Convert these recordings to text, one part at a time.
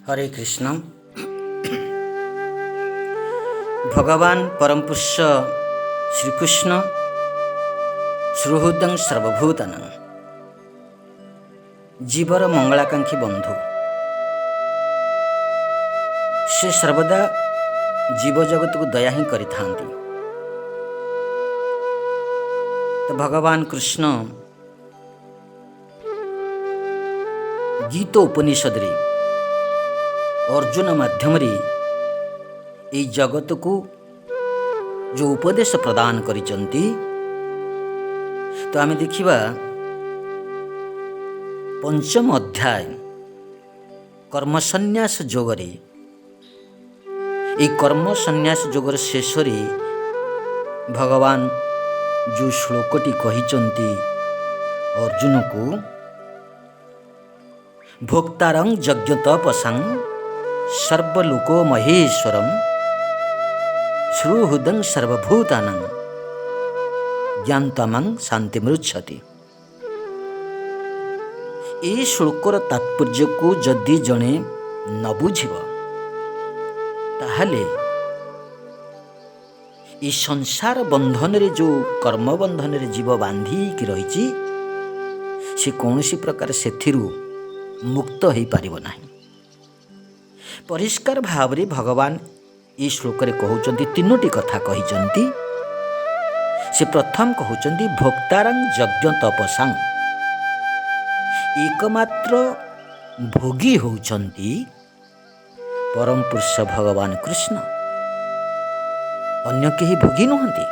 हरे कृष्ण। भगवान परमपुरुष श्रीकृष्ण सुहृदं सर्वभूतानां जीवर मंगलाकांक्षी बंधु। से सर्वदा जीव जगत को दया ही करि थांती। तो भगवान कृष्ण गीत उपनिषद रे अर्जुन माध्यम ये जगत को जो उपदेश प्रदान करिचंती, तो आम देखिबा पंचम अध्याय कर्म संन्यास जोगरे कर्म संन्यास जोगर शेष भगवान जो श्लोकटी कहिचंती अर्जुन को, भोक्तारं यज्ञ तपसां सर्वलोको महेश्वरं सुहृदं सर्वभूतानां ज्ञानतमं शांतिमृच्छति। ये श्लोकर तात्पर्य को जदि जड़े न बुझिब ताहले ये संसार बंधन रे जो कर्म बंधन रे जीव बांधिकी रही से कौनसी प्रकार सेथिरु मुक्त हो पारिब नाही। परिष्कार भाव रे भगवान ये श्लोक रे कहउचंती तीनोटी कथा कहिचंती। से प्रथम कहउचंती भोक्तारं यज्ञ तपसां, एकमात्र भोगी होउचंती परम पुरुष भगवान कृष्ण, अन्य केही भोगी नुहंती।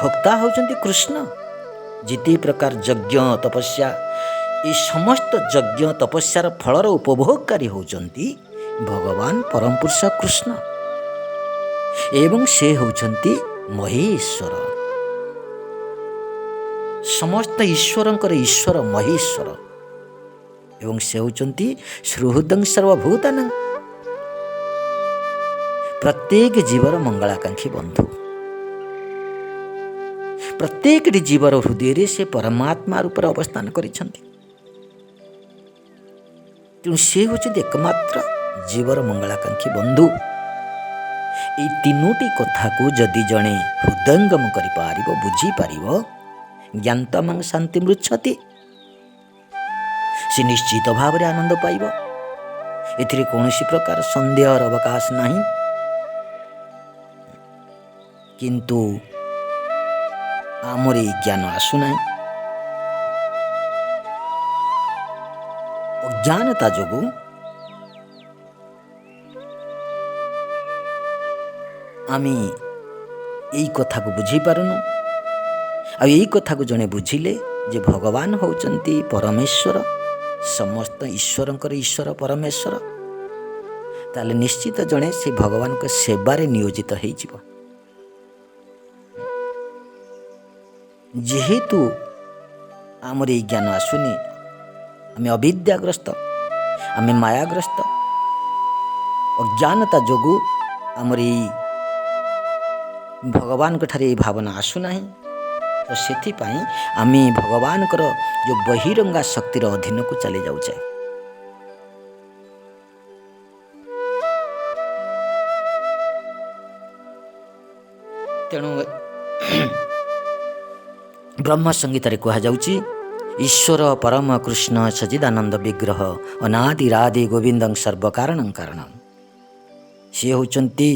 भोक्ता होउचंती कृष्ण। जिते प्रकार यज्ञ तपस्या ये समस्त यज्ञ तपस्यार फलर उपभोगकारी होउचंती भगवान परम पुरुष कृष्ण, एवं से होउचंती महेश्वर। समस्त ईश्वरंकर ईश्वर महेश्वर, एवं से होउचंती सुहृदं सर्वभूतानां प्रत्येक जीवर मंगलाकांक्षी बंधु। प्रत्येक जीवर हृदय रे से परमात्मा रूप अवस्थान करिछंती। तेणु से होउचंती एकमात्र जीवर मंगलाकांक्षी बंधु। ये तीनोटी कथा को जदि जड़े हृदयंगम करि बुझी पारिब, ज्ञानतमं शांति मृच्छति, से निश्चित भाव रे आनंद पाइब। एथिरे कौनसी प्रकार संदेहर अवकाश नहीं। किंतु आमर ये ज्ञान आसुना, अज्ञानता जोगु आमी यही कथा को बुझी पारुनु। आ यही कथा को जने बुझिले जे भगवान होउचंती परमेश्वर, समस्त ईश्वरंकर ईश्वर परमेश्वर, ताले निश्चित जने से भगवान को सेवारे नियोजित हो जिवो। जेहेतु आमर ये ज्ञान आसुनी, आम अविद्याग्रस्त, आम मायाग्रस्त, अज्ञानता जोगु आमर भगवान को ठारे भावना आसुना। तो सेथिपाई आम भगवान कर जो बहिरंगा शक्तिर अधीन को चली जाऊे। तेणु ब्रह्म संगीत रे कहा जाउची, ईश्वर परम कृष्ण सच्चिदानंद विग्रह अनादिरादि गोविंदं सर्व कारणं कारणं। से होचंती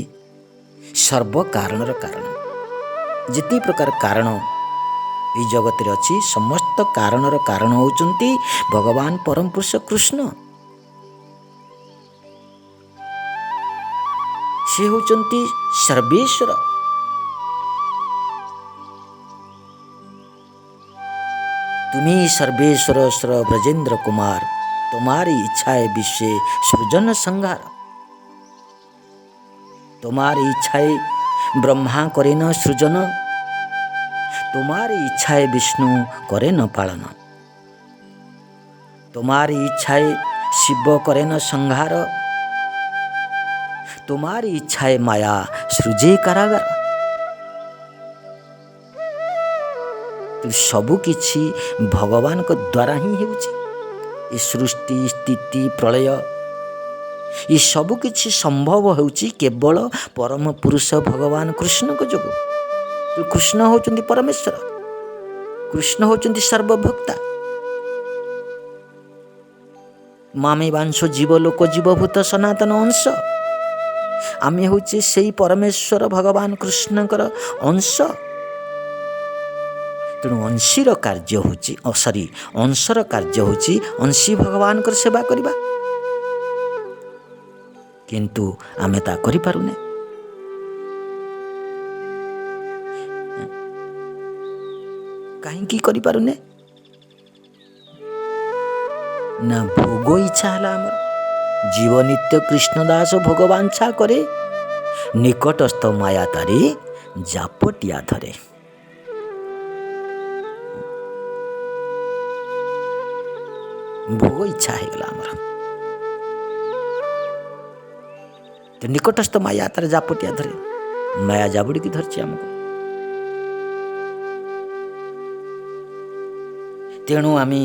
सर्व कारणर कारण। जिते प्रकार कारण ये जगत रे अछि, समस्त कारणर कारण होचंती भगवान परम पुरुष कृष्ण। से होचंती सर्वेश्वर। तुम्ही सर्वेश्वर स्वर ब्रजेंद्र कुमार, तुम्हारी इच्छा है विश्व सृजन संहार। तुम्हारी इच्छा है ब्रह्मा करे न सृजन, तुम्हारी इच्छा है विष्णु करे न पालन। तुम्हारी इच्छा है शिव करे न संहार, तुम्हारी इच्छा है माया सृजे कारागार। तो सबु किछि भगवान को द्वारा ही होउछि। ये सृष्टि स्थिति प्रलय ये ସବୁ କିଛି ସମ୍ଭବ ହେଉଛି କେବଳ ପରମ ପୁରୁଷ ଭଗବାନ କୃଷ୍ଣଙ୍କ ଯୋଗୁଁ। କୃଷ୍ଣ ହେଉଛନ୍ତି ପରମେଶ୍ୱର, କୃଷ୍ଣ ହେଉଛନ୍ତି ସର୍ବଭୋକ୍ତା। ମାମେ ବାଂଶ ଜୀବ ଲୋକ ଜୀବଭୂତ ସନାତନ ଅଂଶ। ଆମେ ହେଉଛେ ସେଇ ପରମେଶ୍ୱର ଭଗବାନ କୃଷ୍ଣଙ୍କର ଅଂଶ। ତେଣୁ ଅଂଶୀର କାର୍ଯ୍ୟ ହେଉଛି ଅଂଶର କାର୍ଯ୍ୟ ହେଉଛି ଅଂଶୀ ଭଗବାନଙ୍କର ସେବା କରିବା। କିନ୍ତୁ ଆମେ ତା କରିପାରୁନେ। କାହିଁକି କରିପାରୁନେ? ନା ଭୋଗ ଇଚ୍ଛା ହେଲା ଆମର। ଜୀବ ନିତ୍ୟ କୃଷ୍ଣ ଦାସ ଭଗବାଞ୍ଛା କରେ, ନିକଟସ୍ଥ ମାୟା ତାରି ଜାପଟିଆ ଧରେ। ଭୋଗ ଇଚ୍ଛା ହେଇଗଲା ଆମର। ନିକଟସ୍ଥ ମାୟା ତାର ଜାପଟିଆ ଧରେ। ମାୟା ଜାବୁଡ଼ିକି ଧରିଛି ଆମକୁ। ତେଣୁ ଆମେ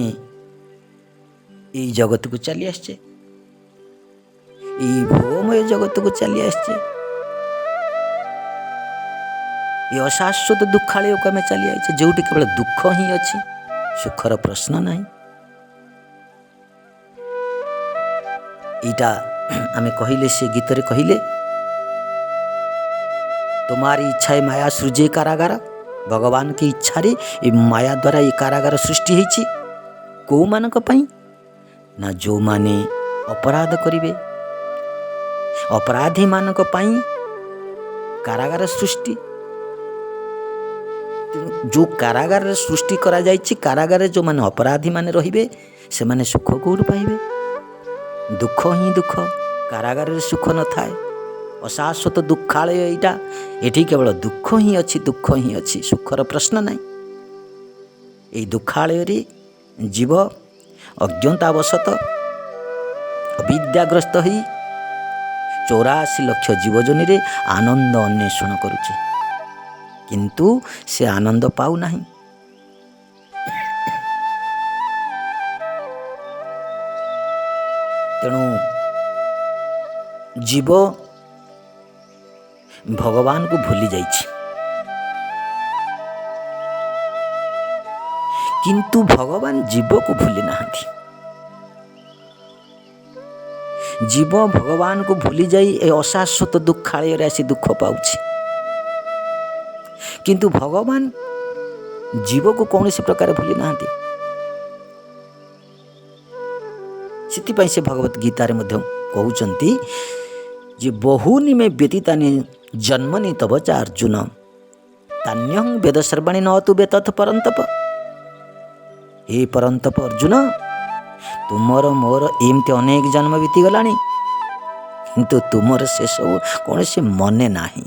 এই ଜଗତକୁ ଚାଲି ଆସିଛେ, এই ଭୋଗମୟ ଜଗତକୁ ଚାଲି ଆସିଛେ। ଏ ଅଶାଶ୍ୱତ ଦୁଃଖାଳୟକୁ ଆମେ ଚାଲି ଆସିଛେ, ଯେଉଁଠି କେବଳ ଦୁଃଖ ହିଁ ଅଛି, ସୁଖର ପ୍ରଶ୍ନ ନାହିଁ। ଏଇଟା ଆମେ କହିଲେ, ସେ ଗୀତରେ କହିଲେ, ତୁମାରି ଇଚ୍ଛା ଏ ମାୟା ସୃଜେ କାରାଗାର। ଭଗବାନଙ୍କ ଇଚ୍ଛାରେ ଏ ମାୟା ଦ୍ୱାରା ଏ କାରାଗାର ସୃଷ୍ଟି ହେଇଛି। କେଉଁମାନଙ୍କ ପାଇଁ? ନା ଯେଉଁମାନେ ଅପରାଧ କରିବେ, ଅପରାଧୀମାନଙ୍କ ପାଇଁ କାରାଗାର ସୃଷ୍ଟି। ଯେଉଁ କାରାଗାରରେ ସୃଷ୍ଟି କରାଯାଇଛି, କାରାଗାରରେ ଯେଉଁମାନେ ଅପରାଧୀମାନେ ରହିବେ, ସେମାନେ ସୁଖ କେଉଁଠୁ ପାଇବେ? ଦୁଃଖ ହିଁ ଦୁଃଖ। କାରାଗାରରେ ସୁଖ ନଥାଏ। ଅଶାଶ୍ୱତ ଦୁଃଖାଳୟ ଏଇଟା। ଏଠି କେବଳ ଦୁଃଖ ହିଁ ଅଛି, ଦୁଃଖ ହିଁ ଅଛି, ସୁଖର ପ୍ରଶ୍ନ ନାହିଁ। ଏଇ ଦୁଃଖାଳୟରେ ଜୀବ ଅଜ୍ଞତାବଶତଃ ଅବିଦ୍ୟାଗ୍ରସ୍ତ ହୋଇ 84 ଲକ୍ଷ ଜୀବଜନୀରେ ଆନନ୍ଦ ଅନ୍ୱେଷଣ କରୁଛି, କିନ୍ତୁ ସେ ଆନନ୍ଦ ପାଉନାହିଁ। ତେଣୁ ଜୀବ ଭଗବାନଙ୍କୁ ଭୁଲି ଯାଇଛି, କିନ୍ତୁ ଭଗବାନ ଜୀବକୁ ଭୁଲି ନାହାନ୍ତି। ଜୀବ ଭଗବାନଙ୍କୁ ଭୁଲି ଯାଇ ଏ ଅଶାଶ୍ୱତ ଦୁଃଖାଳୟରେ ଆସି ଦୁଃଖ ପାଉଛି, କିନ୍ତୁ ଭଗବାନ ଜୀବକୁ କୌଣସି ପ୍ରକାର ଭୁଲି ନାହାନ୍ତି। ସେଥିପାଇଁ ସେ ଭଗବତ ଗୀତାରେ ମଧ୍ୟ କହୁଛନ୍ତି ଯେ ବହୁନି ମେ ବ୍ୟତୀତାନି ଜନ୍ମନି ତବ ଚ ଅର୍ଜୁନ ତାନ୍ୟଂ ବେଦ ସର୍ବାଣୀ ନ ତୁ ବେତଥ ପରନ୍ତପ। ହେ ପରନ୍ତପ ଅର୍ଜୁନ, ତୁମର ମୋର ଏମିତି ଅନେକ ଜନ୍ମ ବିତିଗଲାଣି, କିନ୍ତୁ ତୁମର ସେସବୁ କୌଣସି ମନେ ନାହିଁ,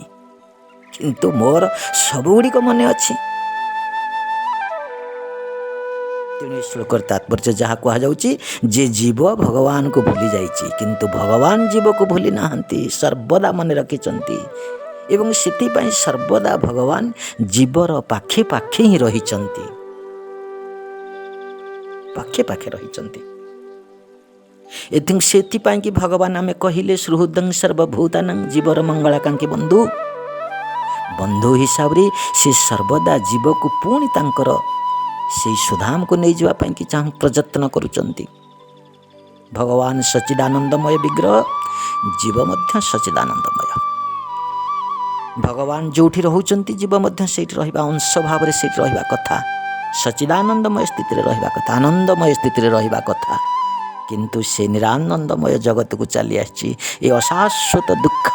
କିନ୍ତୁ ମୋର ସବୁଗୁଡ଼ିକ ମନେ ଅଛି। ତେଣୁ ଏ ଶ୍ଲୋକର ତାତ୍ପର୍ଯ୍ୟ ଯାହା କୁହାଯାଉଛି ଯେ ଜୀବ ଭଗବାନଙ୍କୁ ଭୁଲି ଯାଇଛି, କିନ୍ତୁ ଭଗବାନ ଜୀବକୁ ଭୁଲି ନାହାନ୍ତି, ସର୍ବଦା ମନେ ରଖିଛନ୍ତି। ଏବଂ ସେଥିପାଇଁ ସର୍ବଦା ଭଗବାନ ଜୀବର ପାଖେ ପାଖେ ହିଁ ରହିଛନ୍ତି, ପାଖେ ପାଖେ ରହିଛନ୍ତି। ସେଥିପାଇଁ କି ଭଗବାନ ଆମେ କହିଲେ ସୁହୃଦଂ ସର୍ବଭୂତାନାଂ, ଜୀବର ମଙ୍ଗଳାକାଙ୍କ୍ଷୀ ବନ୍ଧୁ। ବନ୍ଧୁ ହିସାବରେ ସେ ସର୍ବଦା ଜୀବକୁ ପୁଣି ତାଙ୍କର ସେଇ ସୁଧାମକୁ ନେଇଯିବା ପାଇଁ କି ପ୍ରଯତ୍ନ କରୁଛନ୍ତି। ଭଗବାନ ସଚ୍ଚିଦାନନ୍ଦମୟ ବିଗ୍ରହ, ଜୀବ ମଧ୍ୟ ସଚ୍ଚିଦାନନ୍ଦମୟ। ଭଗବାନ ଯେଉଁଠି ରହୁଛନ୍ତି, ଜୀବ ମଧ୍ୟ ସେଇଠି ରହିବା, ଅଂଶ ଭାବରେ ସେଇଠି ରହିବା କଥା, ସଚ୍ଚିଦାନନ୍ଦମୟ ସ୍ଥିତିରେ ରହିବା କଥା, ଆନନ୍ଦମୟ ସ୍ଥିତିରେ ରହିବା କଥା। କିନ୍ତୁ ସେ ନିରାନନ୍ଦମୟ ଜଗତକୁ ଚାଲି ଆସିଛି, ଏ ଅଶାଶ୍ୱତ ଦୁଃଖ